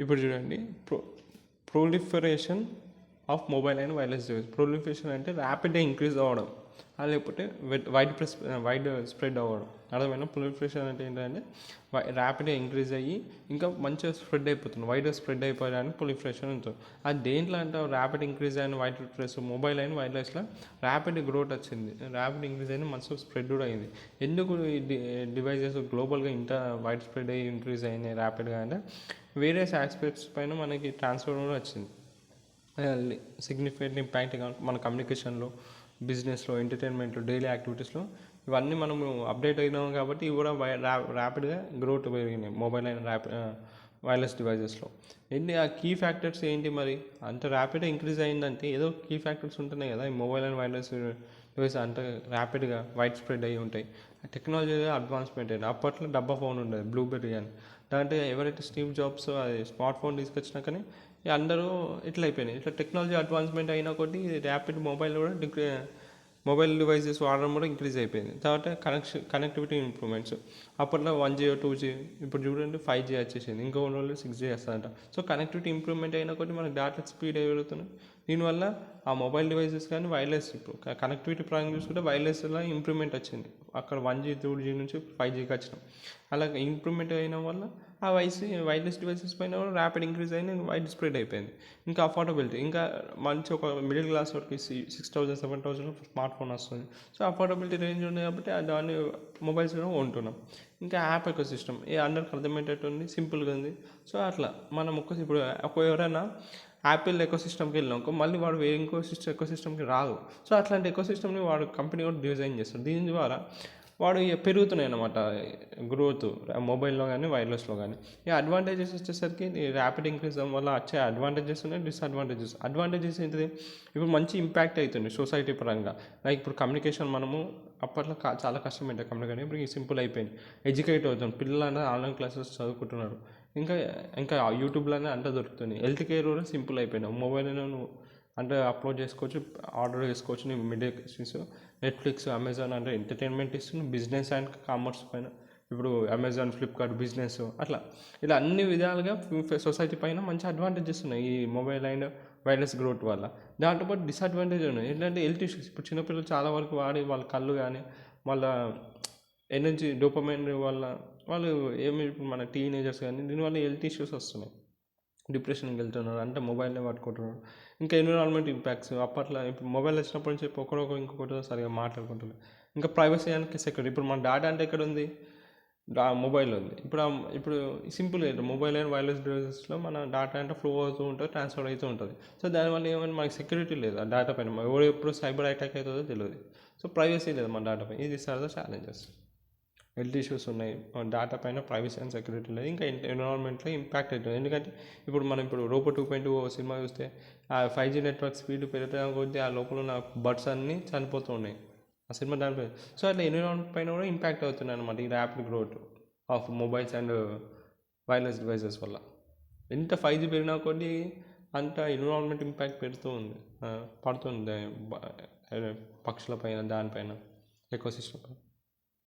ఇప్పుడు చూడండి, proliferation of mobile and wireless device. Proliferation అంటే ర్యాపిడ్గా ఇంక్రీజ్ అవ్వడం, అది లేకపోతే వైడ్ స్ప్రెడ్ అవ్వడం. అర్థమైనా? ప్రొలిఫరేషన్ అంటే ఏంటంటే ర్యాపిడ్గా ఇంక్రీజ్ అయ్యి ఇంకా మంచిగా స్ప్రెడ్ అయిపోతుంది, వైడ్గా స్ప్రెడ్ అయిపోయడానికి ప్రొలిఫరేషన్ ఉంటుంది. అది దేంట్లో అంటే ర్యాపిడ్ ఇంక్రీజ్ అయిన వైడ్ ప్రెస్ మొబైల్ అయిన వైర్లెస్లో ర్యాపిడ్ గ్రోత్ వచ్చింది, ర్యాపిడ్ ఇంక్రీజ్ అయిన మంచిగా స్ప్రెడ్ కూడా అయింది. ఎందుకు ఈ డివైజెస్ గ్లోబల్గా ఇంత వైడ్ స్ప్రెడ్ అయ్యి ఇంక్రీజ్ అయినాయి ర్యాపిడ్గా అంటే వేరియస్ ఆస్పెక్ట్స్ పైన మనకి ట్రాన్స్ఫర్ కూడా వచ్చింది. సిగ్నిఫికెంట్ ఇంపాక్ట్ మన కమ్యూనికేషన్లో, బిజినెస్లో, ఎంటర్టైన్మెంట్లో, డైలీ యాక్టివిటీస్లో ఇవన్నీ మనము అప్డేట్ అయినాం కాబట్టి ఇవి కూడా ర్యాపిడ్గా గ్రోత్ పెరిగినాయి మొబైల్ అండ్ వైర్లెస్ డివైజెస్లో. ఏంటి ఆ కీ ఫ్యాక్టర్స్ ఏంటి మరి? అంత ర్యాపిడ్గా ఇంక్రీజ్ అయిందంటే ఏదో కీ ఫ్యాక్టర్స్ ఉంటున్నాయి కదా ఈ మొబైల్ అండ్ వైర్లెస్ డివైస్ అంత ర్యాపిడ్గా వైడ్ స్ప్రెడ్ అయ్యి ఉంటాయి. టెక్నాలజీ అడ్వాన్స్మెంట్ అయింది. అప్పట్లో డబ్బా ఫోన్ ఉండేది, బ్లూబెర్రీ అని. దాంట్లో ఎవరైతే స్టీవ్ జాబ్స్ అది స్మార్ట్ ఫోన్ తీసుకొచ్చినాకనే అందరూ ఇట్లా అయిపోయినాయి. ఇట్లా టెక్నాలజీ అడ్వాన్స్మెంట్ అయినా కొద్దీ ర్యాపిడ్ మొబైల్ డివైజెస్ వాడడం కూడా ఇంక్రీజ్ అయిపోయింది. తర్వాత కనెక్టివిటీ ఇంప్రూవ్మెంట్స్. అప్పట్లో 1G 2G, ఇప్పుడు చూడండి 5G వచ్చేసింది, ఇంకో రోజులు 6G వస్తుందంట. సో కనెక్టివిటీ ఇంప్రూవ్మెంట్ అయినా కొద్దీ మనకి డేటా స్పీడ్ పెరుగుతుంది. దీనివల్ల ఆ మొబైల్ డివైజెస్ కానీ వైర్లెస్, ఇప్పుడు కనెక్టివిటీ పరంగా చూసుకుంటే వైర్లెస్లో ఇంప్రూవ్మెంట్ వచ్చింది. అక్కడ 1G 2G నుంచి 5Gకి వచ్చినాం. అలా ఇంప్రూవ్మెంట్ అయిన వల్ల ఆ వైర్లెస్ డివైసెస్ పైన కూడా ర్యాపిడ్ ఇంక్రీజ్ అయిన వైడ్ స్ప్రెడ్ అయిపోయింది. ఇంకా అఫోర్డబిలిటీ, ఇంకా మంచి ఒక మిడిల్ క్లాస్ వరకు 6,000 7,000 స్మార్ట్ ఫోన్ వస్తుంది. సో అఫోర్డబిలిటీ రేంజ్ ఉంది కాబట్టి దాన్ని మొబైల్స్ కూడా కొంటున్నాం. ఇంకా యాప్ ఎకో సిస్టమ్ అందరికి అర్థమయ్యేటట్టు ఉంది, సింపుల్గా ఉంది. సో అట్లా మనం ఇప్పుడు ఎవరైనా యాపిల్ ఎకో సిస్టమ్కి వెళ్ళినాక మళ్ళీ వాడు ఇంకో ఎకో సిస్టమ్కి రాదు. సో అట్లాంటి ఎకో సిస్టమ్ని వాడు కంపెనీ కూడా డిజైన్ చేస్తాడు. దీని ద్వారా వాడు పెరుగుతున్నాయి అన్నమాట గ్రోత్ మొబైల్లో కానీ వైర్లెస్లో కానీ. ఈ అడ్వాంటేజెస్ వచ్చేసరికి ర్యాపిడ్ ఇంక్రీజ్ అవ్వడం వల్ల వచ్చే అడ్వాంటేజెస్ ఉన్నాయి, అడ్వాంటేజెస్ ఏంటిది? ఇప్పుడు మంచి ఇంపాక్ట్ అవుతుంది సొసైటీ పరంగా. లైక్ ఇప్పుడు కమ్యూనికేషన్ మనము అప్పట్లో చాలా కష్టమైంది కమ్యూనికేషన్, ఇప్పుడు సింపుల్ అయిపోయింది. ఎడ్యుకేట్ అవుతాం, పిల్లలు ఆన్లైన్ క్లాసెస్ చదువుకుంటున్నారు. ఇంకా ఇంకా యూట్యూబ్లోనే అంతా దొరుకుతుంది. హెల్త్ కేర్ కూడా సింపుల్ అయిపోయినాయి. మొబైల్లో నువ్వు అంటే అప్లోడ్ చేసుకోవచ్చు, ఆర్డర్ చేసుకోవచ్చు. నీ మీడియా నెట్ఫ్లిక్స్, అమెజాన్ అంటే ఎంటర్టైన్మెంట్ ఇస్తుంది. బిజినెస్ అండ్ కామర్స్ పైన ఇప్పుడు అమెజాన్, ఫ్లిప్కార్ట్ బిజినెస్ అట్లా ఇలా అన్ని విధాలుగా సొసైటీ పైన మంచి అడ్వాంటేజెస్ ఉన్నాయి ఈ మొబైల్ అండ్ వైర్లెస్ గ్రోత్ వల్ల. దాంతోపాటు డిసడ్వాంటేజ్ ఉన్నాయి. ఏంటంటే హెల్త్ ఇష్యూస్. ఇప్పుడు చిన్నపిల్లలు చాలా వరకు వాడి వాళ్ళ కళ్ళు కానీ వాళ్ళ ఎనర్జీ డోపమైన్ వల్ల వాళ్ళు మన టీనేజర్స్ కానీ దీనివల్ల హెల్త్ ఇష్యూస్ వస్తున్నాయి. డిప్రెషన్కి వెళ్తున్నారు అంటే మొబైల్నే పట్టుకుంటున్నారు. ఇంకా ఎన్విరాన్మెంట్ ఇంపాక్ట్స్. అప్పట్లో ఇప్పుడు మొబైల్ వచ్చినప్పటి నుంచి ఒకరొకరు ఇంకొకరితో సరిగా మాట్లాడుకుంటున్నారు. ఇంకా ప్రైవసీ అండ్ సెక్యూరిటీ. ఇప్పుడు మన డేటా అంటే ఎక్కడ ఉంది? మొబైల్లో ఉంది. ఇప్పుడు సింపుల్ మొబైల్ అండ్ వైర్లెస్ డివైసెస్లో మన డేటా అంటే ఫ్లో అవుతూ ఉంటుంది, ట్రాన్స్ఫర్ అవుతూ ఉంటుంది. సో దానివల్ల ఏమైనా మనకి సెక్యూరిటీ లేదు ఆ డేటా పైన. ఎప్పుడు సైబర్ అటాక్ అవుతుందో తెలియదు. సో ప్రైవసీ లేదు మన డేటా పైన. ఇది సార్ ఛాలెంజెస్. హెల్త్ ఇష్యూస్ ఉన్నాయి, డేటా పైన ప్రైవసీ అండ్ సెక్యూరిటీ లేదు. ఇంకా ఎన్విరాన్మెంట్లో ఇంపాక్ట్ అవుతుంది. ఎందుకంటే ఇప్పుడు రోబో 2.2 సినిమా చూస్తే ఆ 5G నెట్వర్క్ స్పీడ్ పెరుగుతున్న కొద్దీ ఆ లోపల ఉన్న బర్డ్స్ అన్నీ చనిపోతూ ఉన్నాయి ఆ సినిమా దానిపై. సో అట్లా ఎన్విరాన్మెంట్ పైన కూడా ఇంపాక్ట్ అవుతుంది అనమాట ఈ rapid growth of mobiles and wireless devices వల్ల. ఎంత 5G పెరిగినా కొద్దీ అంత ఎన్విరాన్మెంట్ ఇంపాక్ట్ పడుతుంది పక్షుల పైన, దానిపైన, ఎకోసిస్టమ్ పైన.